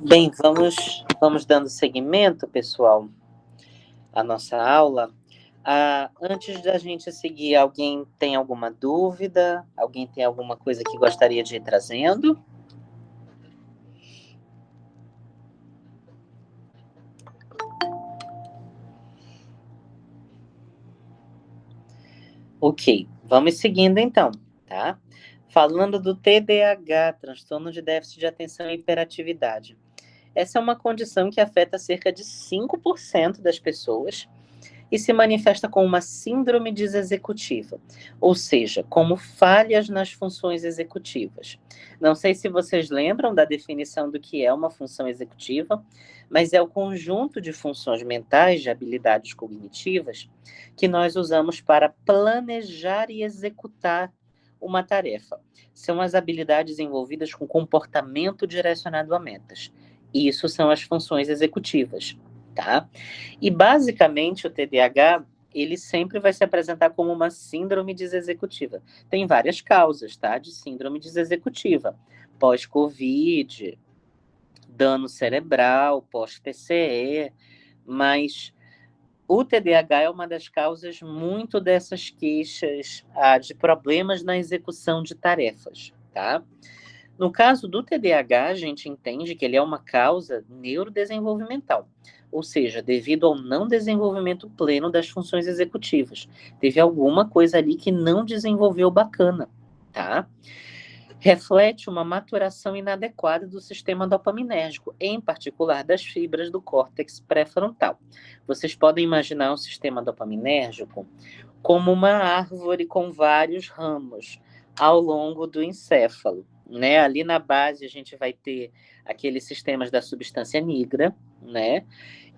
Bem, vamos dando seguimento, pessoal, à nossa aula. Antes da gente seguir, alguém tem alguma dúvida? Alguém tem alguma coisa que gostaria de ir trazendo? Ok, vamos seguindo então, tá? Falando do TDAH, transtorno de déficit de atenção e hiperatividade. Essa é uma condição que afeta cerca de 5% das pessoas e se manifesta com uma síndrome desexecutiva, ou seja, como falhas nas funções executivas. Não sei se vocês lembram da definição do que é uma função executiva, mas é o conjunto de funções mentais, de habilidades cognitivas, que nós usamos para planejar e executar uma tarefa. São as habilidades envolvidas com comportamento direcionado a metas. Isso são as funções executivas, tá? E basicamente o TDAH, ele sempre vai se apresentar como uma síndrome desexecutiva. Tem várias causas, tá? De síndrome desexecutiva. Pós-Covid, dano cerebral, pós-PCE, mas o TDAH é uma das causas muito dessas queixas de problemas na execução de tarefas, tá? No caso do TDAH, a gente entende que ele é uma causa neurodesenvolvimental, ou seja, devido ao não desenvolvimento pleno das funções executivas. Teve alguma coisa ali que não desenvolveu bacana, tá? Reflete uma maturação inadequada do sistema dopaminérgico, em particular das fibras do córtex pré-frontal. Vocês podem imaginar o sistema dopaminérgico como uma árvore com vários ramos ao longo do encéfalo, né? Ali na base a gente vai ter aqueles sistemas da substância nigra, né?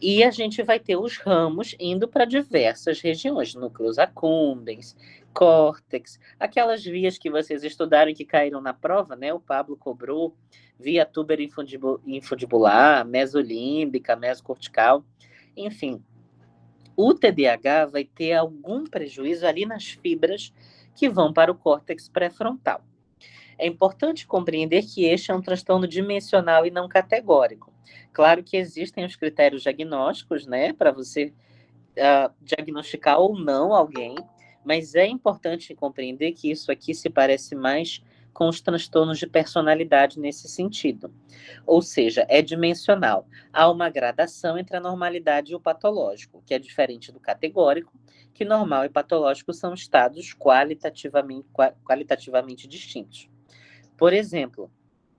E a gente vai ter os ramos indo para diversas regiões, núcleos accumbens, córtex, aquelas vias que vocês estudaram e que caíram na prova, né? O Pablo cobrou, via tuberoinfundibular, mesolímbica, mesocortical, enfim. O TDAH vai ter algum prejuízo ali nas fibras que vão para o córtex pré-frontal. É importante compreender que este é um transtorno dimensional e não categórico. Claro que existem os critérios diagnósticos, né, para você diagnosticar ou não alguém, mas é importante compreender que isso aqui se parece mais com os transtornos de personalidade nesse sentido. Ou seja, é dimensional. Há uma gradação entre a normalidade e o patológico, que é diferente do categórico, que normal e patológico são estados qualitativamente distintos. Por exemplo,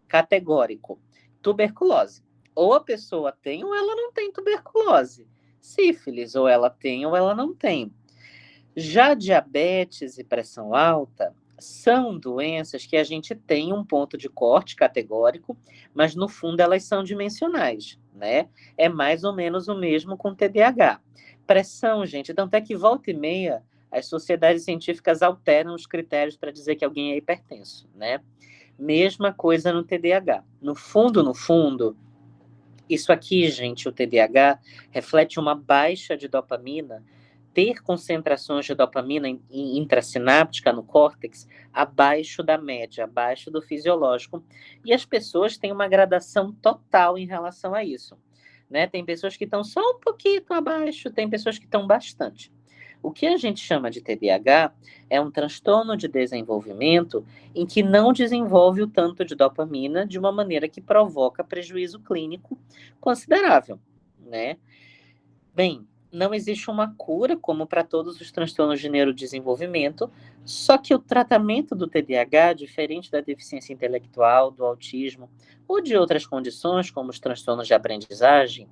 categórico, tuberculose. Ou a pessoa tem ou ela não tem tuberculose. Sífilis, ou ela tem ou ela não tem. Já diabetes e pressão alta são doenças que a gente tem um ponto de corte categórico, mas no fundo elas são dimensionais, né? É mais ou menos o mesmo com TDAH. Pressão, gente, tanto é que volta e meia as sociedades científicas alteram os critérios para dizer que alguém é hipertenso, né? Mesma coisa no TDAH. No fundo, isso aqui, gente, o TDAH, reflete uma baixa de dopamina, ter concentrações de dopamina intrassináptica no córtex abaixo da média, abaixo do fisiológico. E as pessoas têm uma gradação total em relação a isso, né? Tem pessoas que estão só um pouquinho abaixo, tem pessoas que estão bastante. O que a gente chama de TDAH é um transtorno de desenvolvimento em que não desenvolve o tanto de dopamina de uma maneira que provoca prejuízo clínico considerável, né? Bem, não existe uma cura como para todos os transtornos de neurodesenvolvimento, só que o tratamento do TDAH, diferente da deficiência intelectual, do autismo ou de outras condições, como os transtornos de aprendizagem,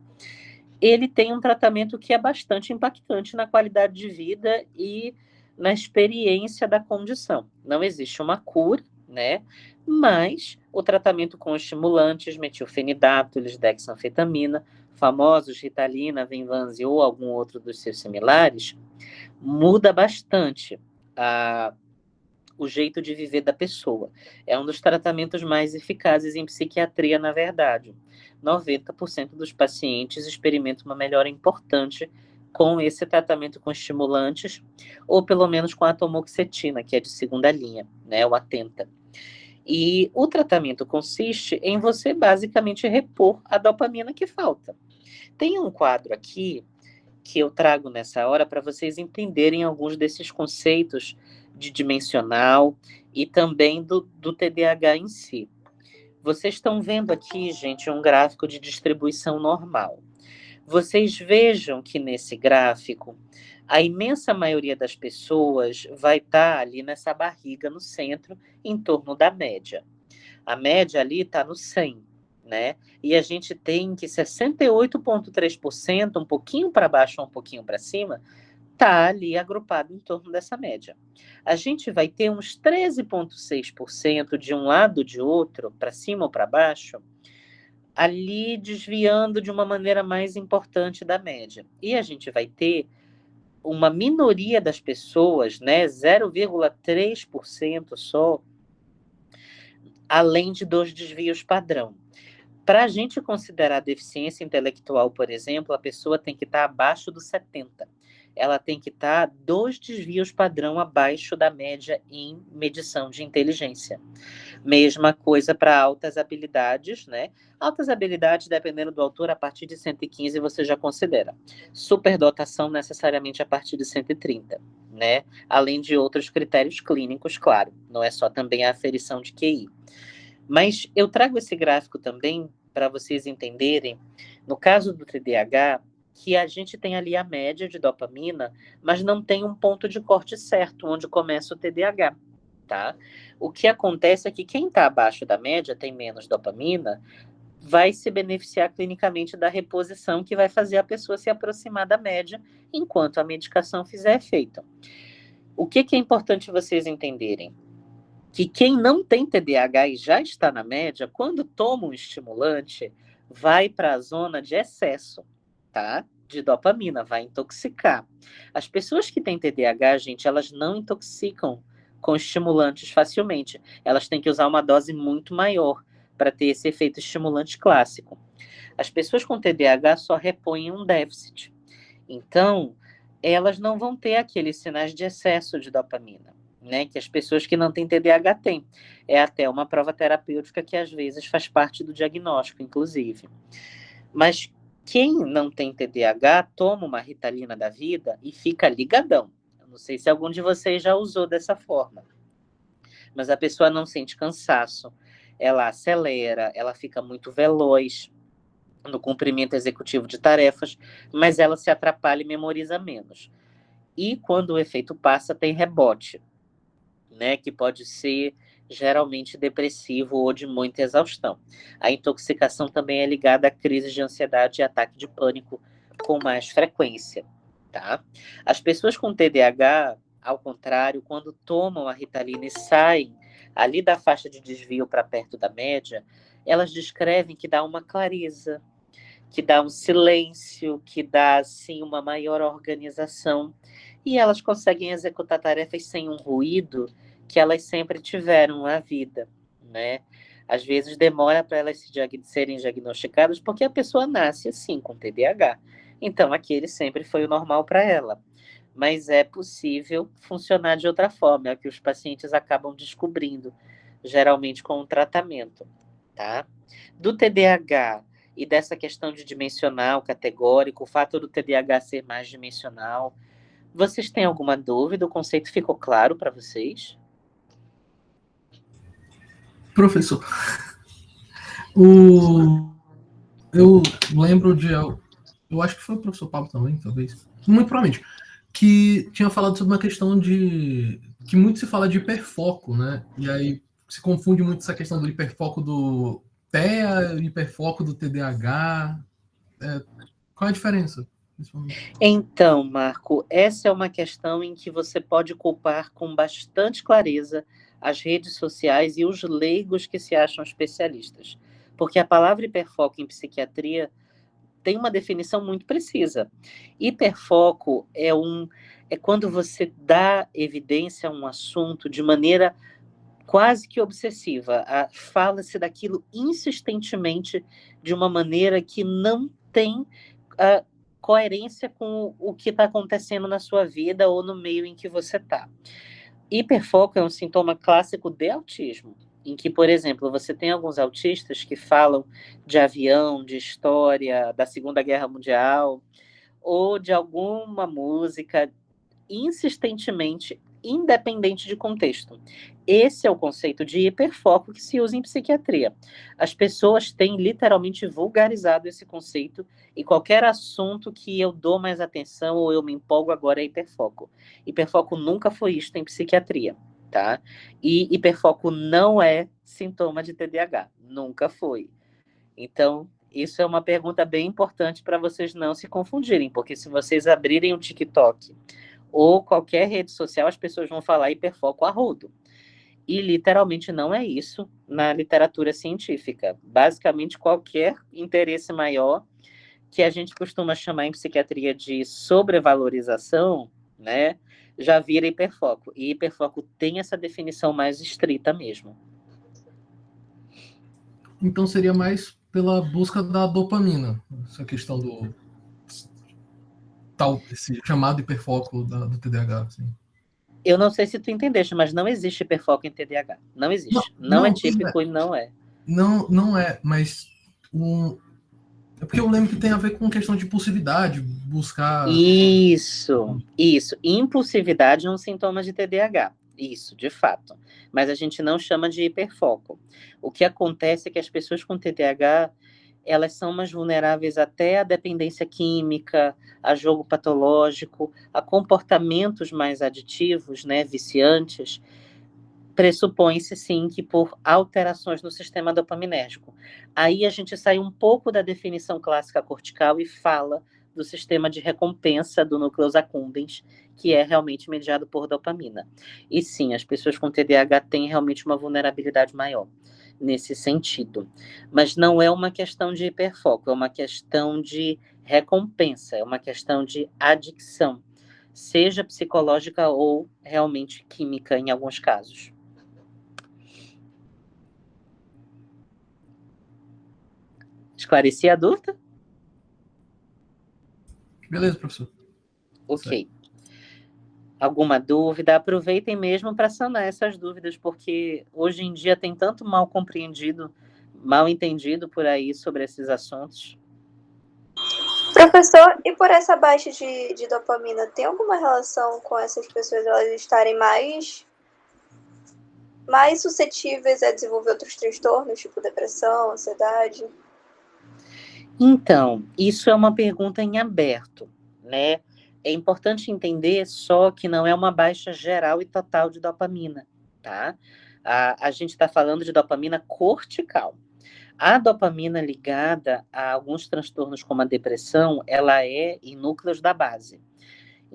ele tem um tratamento que é bastante impactante na qualidade de vida e na experiência da condição. Não existe uma cura, né? Mas o tratamento com estimulantes, metilfenidato, lisdexanfetamina, famosos Ritalina, Venvanse ou algum outro dos seus similares, muda bastante o jeito de viver da pessoa. É um dos tratamentos mais eficazes em psiquiatria, na verdade. 90% dos pacientes experimentam uma melhora importante com esse tratamento com estimulantes, ou pelo menos com a atomoxetina, que é de segunda linha, né, o Atenta. E o tratamento consiste em você basicamente repor a dopamina que falta. Tem um quadro aqui que eu trago nessa hora para vocês entenderem alguns desses conceitos de dimensional e também do TDAH em si. Vocês estão vendo aqui, gente, um gráfico de distribuição normal. Vocês vejam que nesse gráfico, a imensa maioria das pessoas vai estar ali nessa barriga no centro, em torno da média. A média ali está no 100, né? E a gente tem que 68,3%, um pouquinho para baixo ou um pouquinho para cima, está ali agrupado em torno dessa média. A gente vai ter uns 13,6% de um lado ou de outro, para cima ou para baixo, ali desviando de uma maneira mais importante da média. E a gente vai ter uma minoria das pessoas, né, 0,3% só, além de dos desvios padrão. Para a gente considerar deficiência intelectual, por exemplo, a pessoa tem que estar abaixo do 70. Ela tem que estar 2 desvios padrão abaixo da média em medição de inteligência. Mesma coisa para altas habilidades, né? Altas habilidades, dependendo do autor, a partir de 115 você já considera. Superdotação, necessariamente a partir de 130, né? Além de outros critérios clínicos, claro. Não é só também a aferição de QI. Mas eu trago esse gráfico também para vocês entenderem, no caso do TDAH, que a gente tem ali a média de dopamina, mas não tem um ponto de corte certo onde começa o TDAH, tá? O que acontece é que quem está abaixo da média, tem menos dopamina, vai se beneficiar clinicamente da reposição que vai fazer a pessoa se aproximar da média enquanto a medicação fizer efeito. O que é importante vocês entenderem? Que quem não tem TDAH e já está na média, quando toma um estimulante, vai para a zona de excesso, tá? De dopamina, vai intoxicar. As pessoas que têm TDAH, gente, elas não intoxicam com estimulantes facilmente. Elas têm que usar uma dose muito maior para ter esse efeito estimulante clássico. As pessoas com TDAH só repõem um déficit. Então, elas não vão ter aqueles sinais de excesso de dopamina, né, que as pessoas que não têm TDAH têm. É até uma prova terapêutica que às vezes faz parte do diagnóstico, inclusive. Mas quem não tem TDAH toma uma Ritalina da vida e fica ligadão. Eu não sei se algum de vocês já usou dessa forma, mas a pessoa não sente cansaço, ela acelera, ela fica muito veloz no cumprimento executivo de tarefas, mas ela se atrapalha e memoriza menos. E quando o efeito passa, tem rebote, né, que pode ser geralmente depressivo ou de muita exaustão. A intoxicação também é ligada a crises de ansiedade e ataque de pânico com mais frequência, tá? As pessoas com TDAH, ao contrário, quando tomam a Ritalina e saem ali da faixa de desvio para perto da média, elas descrevem que dá uma clareza, que dá um silêncio, que dá assim uma maior organização, e elas conseguem executar tarefas sem um ruído que elas sempre tiveram na vida, né? Às vezes demora para elas serem diagnosticadas porque a pessoa nasce assim com TDAH. Então aquele sempre foi o normal para ela. Mas é possível funcionar de outra forma, é o que os pacientes acabam descobrindo, geralmente com o tratamento, tá? Do TDAH e dessa questão de dimensional, categórico, o fato do TDAH ser mais dimensional. Vocês têm alguma dúvida? O conceito ficou claro para vocês? Professor, o, eu lembro de. Eu acho que foi o professor Pablo também, talvez. Muito provavelmente. Que tinha falado sobre uma questão de. Que muito se fala de hiperfoco, né? E aí se confunde muito essa questão do hiperfoco do TEA e hiperfoco do TDAH. Qual é a diferença? Então, Marco, essa é uma questão em que você pode culpar com bastante clareza as redes sociais e os leigos que se acham especialistas. Porque a palavra hiperfoco em psiquiatria tem uma definição muito precisa. Hiperfoco é quando você dá evidência a um assunto de maneira quase que obsessiva. Fala-se daquilo insistentemente de uma maneira que não tem coerência com o que está acontecendo na sua vida ou no meio em que você está. Hiperfoco é um sintoma clássico de autismo. em que, por exemplo, você tem alguns autistas que falam de avião, de história da Segunda Guerra Mundial, ou de alguma música insistentemente, independente de contexto. Esse é o conceito de hiperfoco que se usa em psiquiatria. As pessoas têm literalmente vulgarizado esse conceito e qualquer assunto que eu dou mais atenção ou eu me empolgo agora é hiperfoco. Hiperfoco nunca foi isto em psiquiatria, tá? E hiperfoco não é sintoma de TDAH, nunca foi. Então, isso é uma pergunta bem importante para vocês não se confundirem, porque se vocês abrirem o TikTok ou qualquer rede social, as pessoas vão falar hiperfoco a rodo. E literalmente não é isso na literatura científica. Basicamente, qualquer interesse maior, que a gente costuma chamar em psiquiatria de sobrevalorização, né, já vira hiperfoco. E hiperfoco tem essa definição mais estrita mesmo. Então seria mais pela busca da dopamina, essa questão do tal, esse chamado hiperfoco do TDAH. Assim. Eu não sei se tu entendeste, mas não existe hiperfoco em TDAH. Não existe. Não é típico e não é. Não é, mas é porque eu lembro que tem a ver com questão de impulsividade, buscar... Isso. Impulsividade é um sintoma de TDAH. Isso, de fato. Mas a gente não chama de hiperfoco. O que acontece é que as pessoas com TDAH, elas são mais vulneráveis até à dependência química, a jogo patológico, a comportamentos mais aditivos, né, viciantes. Pressupõe-se, sim, que por alterações no sistema dopaminérgico. Aí a gente sai um pouco da definição clássica cortical e fala do sistema de recompensa do núcleo accumbens, que é realmente mediado por dopamina. E sim, as pessoas com TDAH têm realmente uma vulnerabilidade maior nesse sentido. Mas não é uma questão de hiperfoco, é uma questão de recompensa, é uma questão de adicção, seja psicológica ou realmente química em alguns casos. Esclareci a dúvida? Beleza, professor. Ok. Certo. Alguma dúvida? Aproveitem mesmo para sanar essas dúvidas, porque hoje em dia tem tanto mal compreendido, mal entendido por aí sobre esses assuntos. Professor, e por essa baixa de dopamina, tem alguma relação com essas pessoas elas estarem mais suscetíveis a desenvolver outros transtornos, tipo depressão, ansiedade? Então, isso é uma pergunta em aberto, né? É importante entender só que não é uma baixa geral e total de dopamina, tá? A gente está falando de dopamina cortical. A dopamina ligada a alguns transtornos como a depressão, ela é em núcleos da base.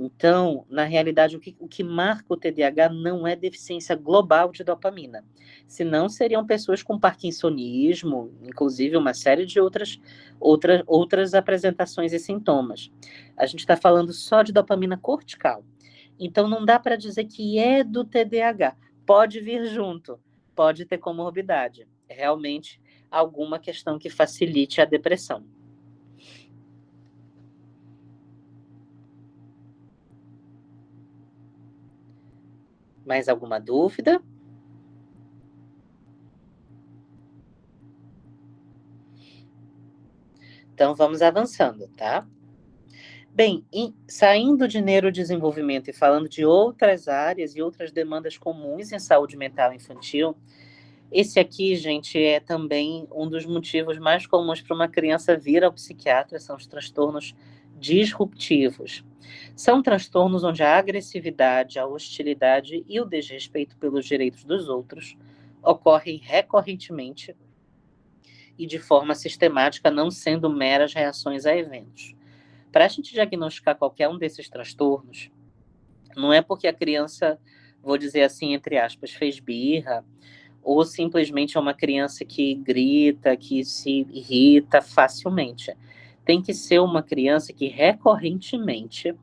Então, na realidade, o que marca o TDAH não é deficiência global de dopamina. Senão, seriam pessoas com parkinsonismo, inclusive uma série de outras apresentações e sintomas. A gente está falando só de dopamina cortical. Então, não dá para dizer que é do TDAH. Pode vir junto, pode ter comorbidade. É realmente alguma questão que facilite a depressão. Mais alguma dúvida? Então, vamos avançando, tá? Bem, saindo de neurodesenvolvimento e falando de outras áreas e outras demandas comuns em saúde mental infantil, esse aqui, gente, é também um dos motivos mais comuns para uma criança vir ao psiquiatra, são os transtornos disruptivos. São transtornos onde a agressividade, a hostilidade e o desrespeito pelos direitos dos outros ocorrem recorrentemente e de forma sistemática, não sendo meras reações a eventos. Para a gente diagnosticar qualquer um desses transtornos, não é porque a criança, vou dizer assim, entre aspas, fez birra, ou simplesmente é uma criança que grita, que se irrita facilmente. Tem que ser uma criança que recorrentemente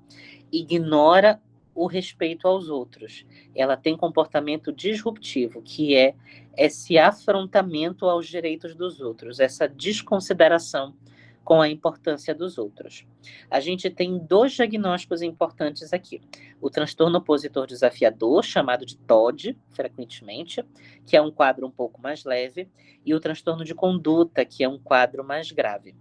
ignora o respeito aos outros. Ela tem comportamento disruptivo, que é esse afrontamento aos direitos dos outros, essa desconsideração com a importância dos outros. A gente tem 2 diagnósticos importantes aqui. O transtorno opositor desafiador, chamado de TOD, frequentemente, que é um quadro um pouco mais leve, e o transtorno de conduta, que é um quadro mais grave.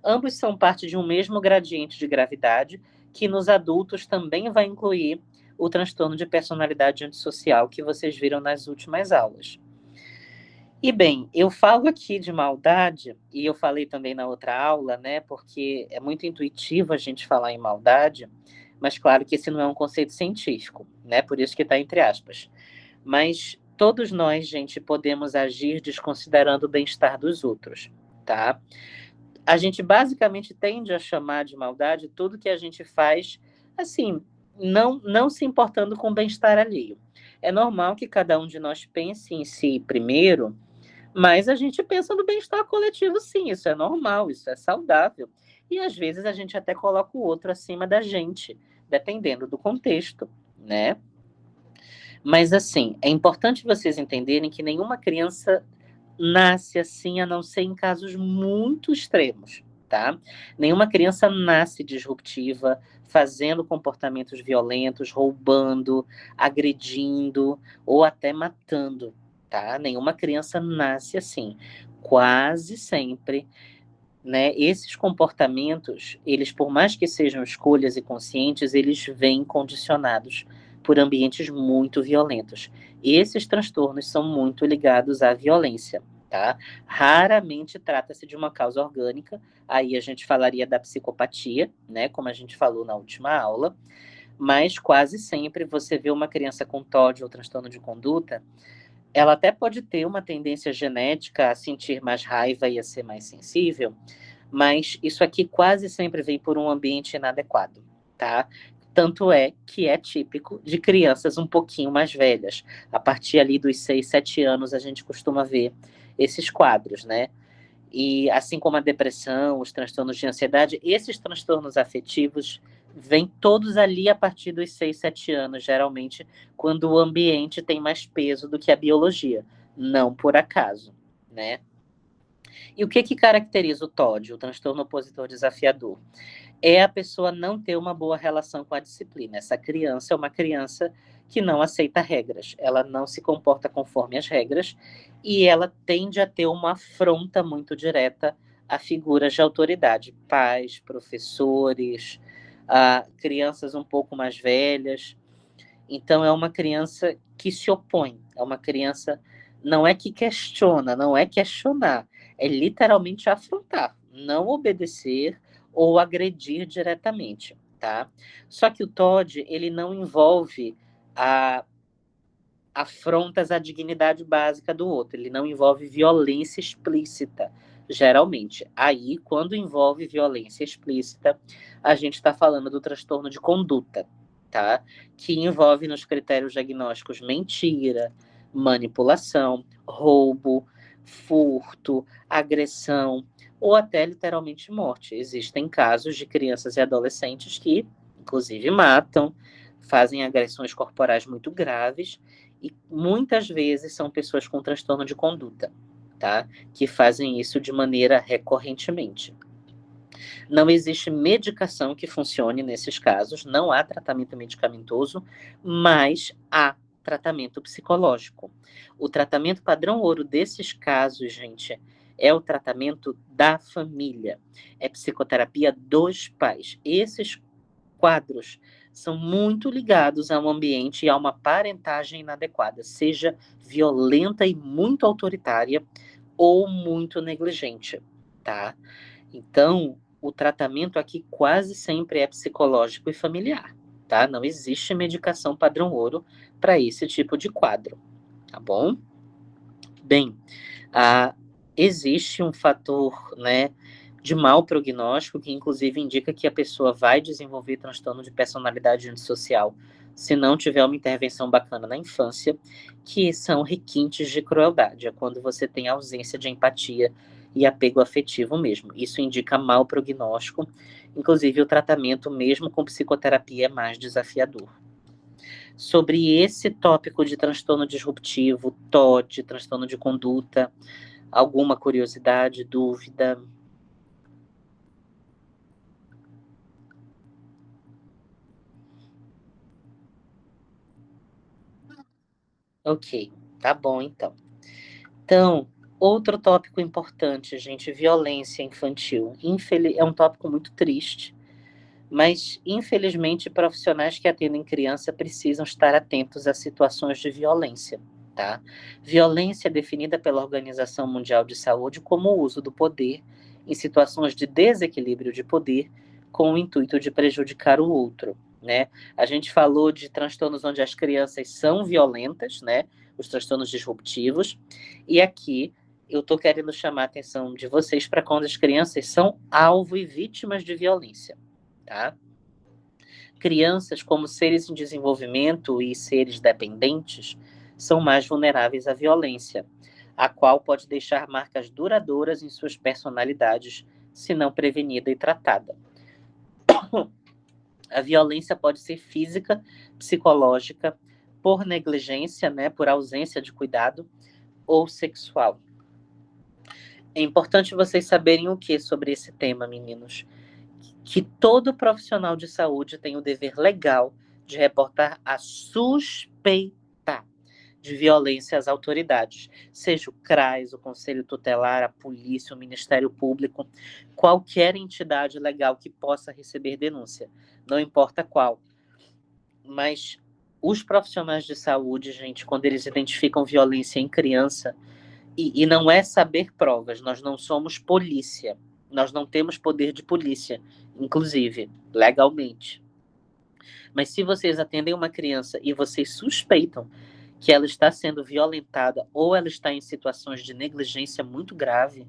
Ambos são parte de um mesmo gradiente de gravidade, que nos adultos também vai incluir o transtorno de personalidade antissocial que vocês viram nas últimas aulas. E bem, eu falo aqui de maldade, e eu falei também na outra aula, né, porque é muito intuitivo a gente falar em maldade, mas claro que esse não é um conceito científico, né, por isso que está entre aspas. Mas todos nós, gente, podemos agir desconsiderando o bem-estar dos outros, tá? A gente basicamente tende a chamar de maldade tudo que a gente faz, assim, não se importando com o bem-estar alheio. É normal que cada um de nós pense em si primeiro, mas a gente pensa no bem-estar coletivo, sim, isso é normal, isso é saudável. E às vezes a gente até coloca o outro acima da gente, dependendo do contexto, né? Mas assim, é importante vocês entenderem que nenhuma criança nasce assim, a não ser em casos muito extremos, tá? Nenhuma criança nasce disruptiva, fazendo comportamentos violentos, roubando, agredindo ou até matando, tá? Nenhuma criança nasce assim. Quase sempre, né, esses comportamentos, eles, por mais que sejam escolhas e conscientes, eles vêm condicionados por ambientes muito violentos. Esses transtornos são muito ligados à violência, tá? Raramente trata-se de uma causa orgânica, aí a gente falaria da psicopatia, né, como a gente falou na última aula, mas quase sempre você vê uma criança com TOD ou transtorno de conduta, ela até pode ter uma tendência genética a sentir mais raiva e a ser mais sensível, mas isso aqui quase sempre vem por um ambiente inadequado, tá? Tanto é que é típico de crianças um pouquinho mais velhas. A partir ali dos 6, 7 anos, a gente costuma ver esses quadros, né? E assim como a depressão, os transtornos de ansiedade, esses transtornos afetivos vêm todos ali a partir dos 6, 7 anos, geralmente, quando o ambiente tem mais peso do que a biologia. Não por acaso, né? E o que caracteriza o TOD, o transtorno opositor desafiador? É a pessoa não ter uma boa relação com a disciplina. Essa criança é uma criança que não aceita regras, ela não se comporta conforme as regras e ela tende a ter uma afronta muito direta a figuras de autoridade, pais, professores, crianças um pouco mais velhas. Então é uma criança que se opõe, é uma criança, não é que questiona, não é questionar, é literalmente afrontar, não obedecer ou agredir diretamente, tá? Só que o TOD, ele não envolve afrontas à dignidade básica do outro, ele não envolve violência explícita, geralmente. Aí, quando envolve violência explícita, a gente está falando do transtorno de conduta, tá? Que envolve nos critérios diagnósticos mentira, manipulação, roubo, furto, agressão ou até literalmente morte. Existem casos de crianças e adolescentes que, inclusive, matam, fazem agressões corporais muito graves e muitas vezes são pessoas com transtorno de conduta, tá? Que fazem isso de maneira recorrentemente. Não existe medicação que funcione nesses casos, não há tratamento medicamentoso, mas há tratamento psicológico. O tratamento padrão ouro desses casos, gente, é o tratamento da família, é psicoterapia dos pais. Esses quadros são muito ligados a um ambiente e a uma parentagem inadequada, seja violenta e muito autoritária ou muito negligente, tá? Então, o tratamento aqui quase sempre é psicológico e familiar, tá? Não existe medicação padrão ouro para esse tipo de quadro, tá bom? Bem, existe um fator, né, de mau prognóstico que inclusive indica que a pessoa vai desenvolver transtorno de personalidade antissocial se não tiver uma intervenção bacana na infância, que são requintes de crueldade, é quando você tem ausência de empatia e apego afetivo mesmo. Isso indica mau prognóstico, inclusive o tratamento mesmo com psicoterapia é mais desafiador. Sobre esse tópico de transtorno disruptivo, TOD, transtorno de conduta, alguma curiosidade, dúvida? Ok, tá bom então. Então, outro tópico importante, gente, violência infantil. É um tópico muito triste, mas infelizmente profissionais que atendem criança precisam estar atentos a situações de violência, tá? Violência é definida pela Organização Mundial de Saúde como o uso do poder em situações de desequilíbrio de poder com o intuito de prejudicar o outro, né? A gente falou de transtornos onde as crianças são violentas, né? Os transtornos disruptivos, e aqui eu estou querendo chamar a atenção de vocês para quando as crianças são alvo e vítimas de violência. Tá? Crianças, como seres em desenvolvimento e seres dependentes, são mais vulneráveis à violência, a qual pode deixar marcas duradouras em suas personalidades, se não prevenida e tratada. A violência pode ser física, psicológica, por negligência, né, por ausência de cuidado, ou sexual. É importante vocês saberem o que sobre esse tema, meninos? Que todo profissional de saúde tem o dever legal de reportar a suspeita de violência às autoridades, seja o CRAS, o Conselho Tutelar, a polícia, o Ministério Público, qualquer entidade legal que possa receber denúncia, não importa qual. Mas os profissionais de saúde, gente, quando eles identificam violência em criança, e não é saber provas, nós não somos polícia, nós não temos poder de polícia, inclusive, legalmente. Mas se vocês atendem uma criança e vocês suspeitam que ela está sendo violentada ou ela está em situações de negligência muito grave,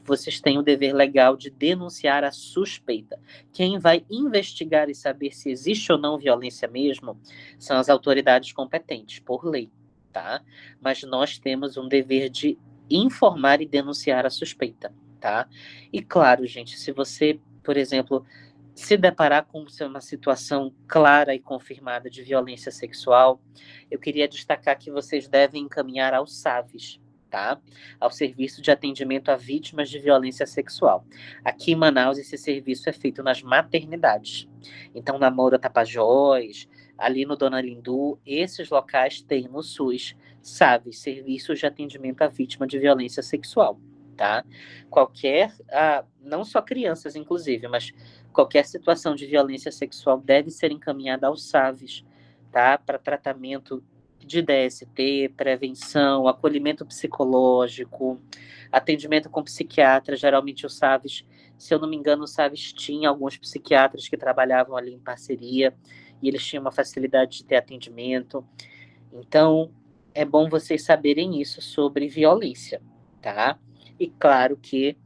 vocês têm o dever legal de denunciar a suspeita. Quem vai investigar e saber se existe ou não violência mesmo são as autoridades competentes, por lei, tá? Mas nós temos um dever de informar e denunciar a suspeita, tá? E claro, gente, se você, por exemplo, se deparar com uma situação clara e confirmada de violência sexual, eu queria destacar que vocês devem encaminhar ao SAVES, tá? Ao Serviço de Atendimento a Vítimas de Violência Sexual. Aqui em Manaus, esse serviço é feito nas maternidades. Então, na Moura Tapajós, ali no Dona Lindu, esses locais têm no SUS, SAVES, Serviços de Atendimento a Vítima de Violência Sexual, tá? Não só crianças, inclusive, mas qualquer situação de violência sexual deve ser encaminhada ao SAVES, tá? Para tratamento de DST, prevenção, acolhimento psicológico, atendimento com psiquiatra. Geralmente o SAVES, se eu não me engano, o SAVES tinha alguns psiquiatras que trabalhavam ali em parceria e eles tinham uma facilidade de ter atendimento. Então, é bom vocês saberem isso sobre violência, tá? E claro que,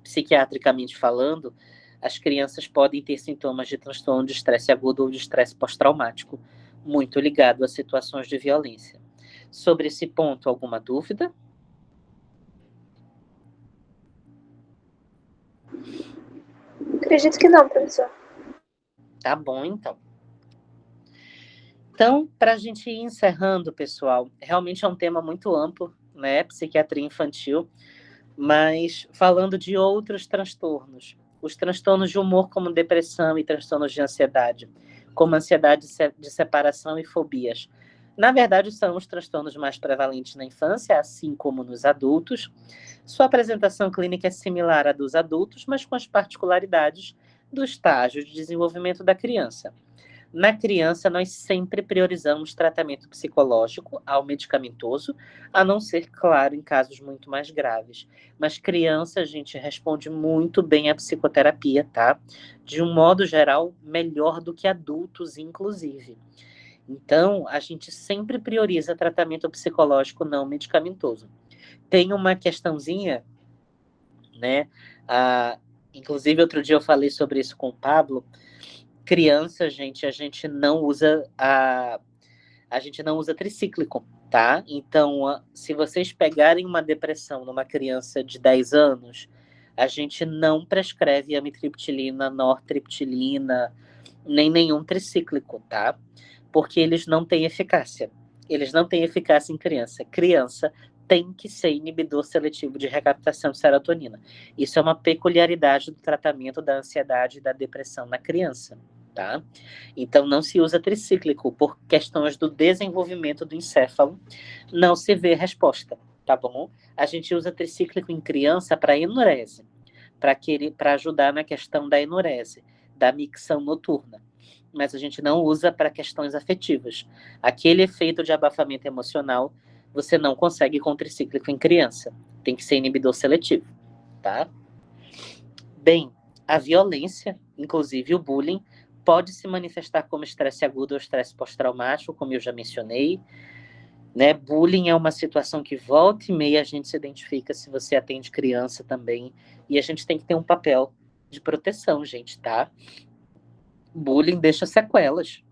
psiquiatricamente falando, as crianças podem ter sintomas de transtorno de estresse agudo ou de estresse pós-traumático, muito ligado a situações de violência. Sobre esse ponto, alguma dúvida? Acredito que não, professor. Tá bom, então. Então, para a gente ir encerrando, pessoal, realmente é um tema muito amplo, né? Psiquiatria infantil, mas falando de outros transtornos. Os transtornos de humor, como depressão e transtornos de ansiedade, como ansiedade de separação e fobias. Na verdade, são os transtornos mais prevalentes na infância, assim como nos adultos. Sua apresentação clínica é similar à dos adultos, mas com as particularidades do estágio de desenvolvimento da criança. Na criança, nós sempre priorizamos tratamento psicológico ao medicamentoso, a não ser, claro, em casos muito mais graves. Mas criança, a gente responde muito bem à psicoterapia, tá? De um modo geral, melhor do que adultos, inclusive. Então, a gente sempre prioriza tratamento psicológico não medicamentoso. Tem uma questãozinha, né? Inclusive, outro dia eu falei sobre isso com o Pablo. Criança, gente, a gente não usa tricíclico, tá? Então, se vocês pegarem uma depressão numa criança de 10 anos, a gente não prescreve amitriptilina, nortriptilina, nem nenhum tricíclico, tá? Porque eles não têm eficácia. Eles não têm eficácia em criança. Criança tem que ser inibidor seletivo de recaptação de serotonina. Isso é uma peculiaridade do tratamento da ansiedade e da depressão na criança, tá? Então, não se usa tricíclico por questões do desenvolvimento do encéfalo, não se vê resposta, tá bom? A gente usa tricíclico em criança para enurese, para ajudar na questão da enurese, da micção noturna. Mas a gente não usa para questões afetivas. Aquele efeito de abafamento emocional, você não consegue com tricíclico em criança. Tem que ser inibidor seletivo, tá? Bem, a violência, inclusive o bullying, pode se manifestar como estresse agudo ou estresse pós-traumático, como eu já mencionei. Né? Bullying é uma situação que volta e meia a gente se identifica se você atende criança também. E a gente tem que ter um papel de proteção, gente, tá? Bullying deixa sequelas.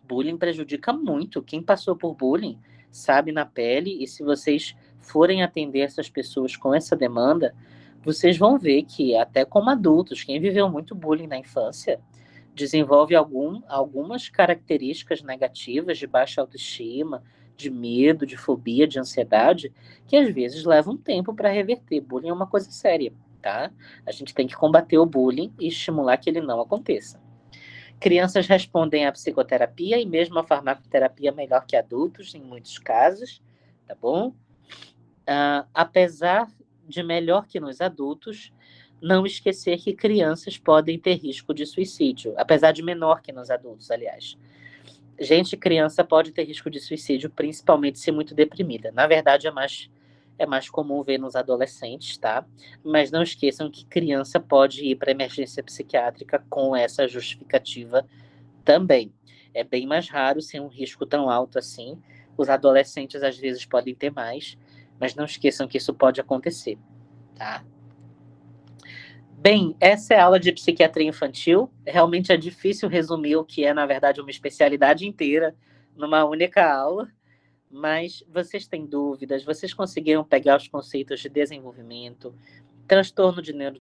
Bullying prejudica muito. Quem passou por bullying sabe na pele, e se vocês forem atender essas pessoas com essa demanda, vocês vão ver que até como adultos, quem viveu muito bullying na infância, desenvolve algumas características negativas de baixa autoestima, de medo, de fobia, de ansiedade, que às vezes levam tempo para reverter. Bullying é uma coisa séria, tá? A gente tem que combater o bullying e estimular que ele não aconteça. Crianças respondem à psicoterapia e mesmo à farmacoterapia melhor que adultos, em muitos casos, tá bom? Apesar de melhor que nos adultos, não esquecer que crianças podem ter risco de suicídio, apesar de menor que nos adultos, aliás. Gente, criança pode ter risco de suicídio, principalmente se muito deprimida. Na verdade, é mais comum ver nos adolescentes, tá? Mas não esqueçam que criança pode ir para emergência psiquiátrica com essa justificativa também. É bem mais raro ser um risco tão alto assim. Os adolescentes às vezes podem ter mais, mas não esqueçam que isso pode acontecer, tá? Bem, essa é a aula de psiquiatria infantil. Realmente é difícil resumir o que é, na verdade, uma especialidade inteira numa única aula, mas vocês têm dúvidas, vocês conseguiram pegar os conceitos de desenvolvimento, transtorno de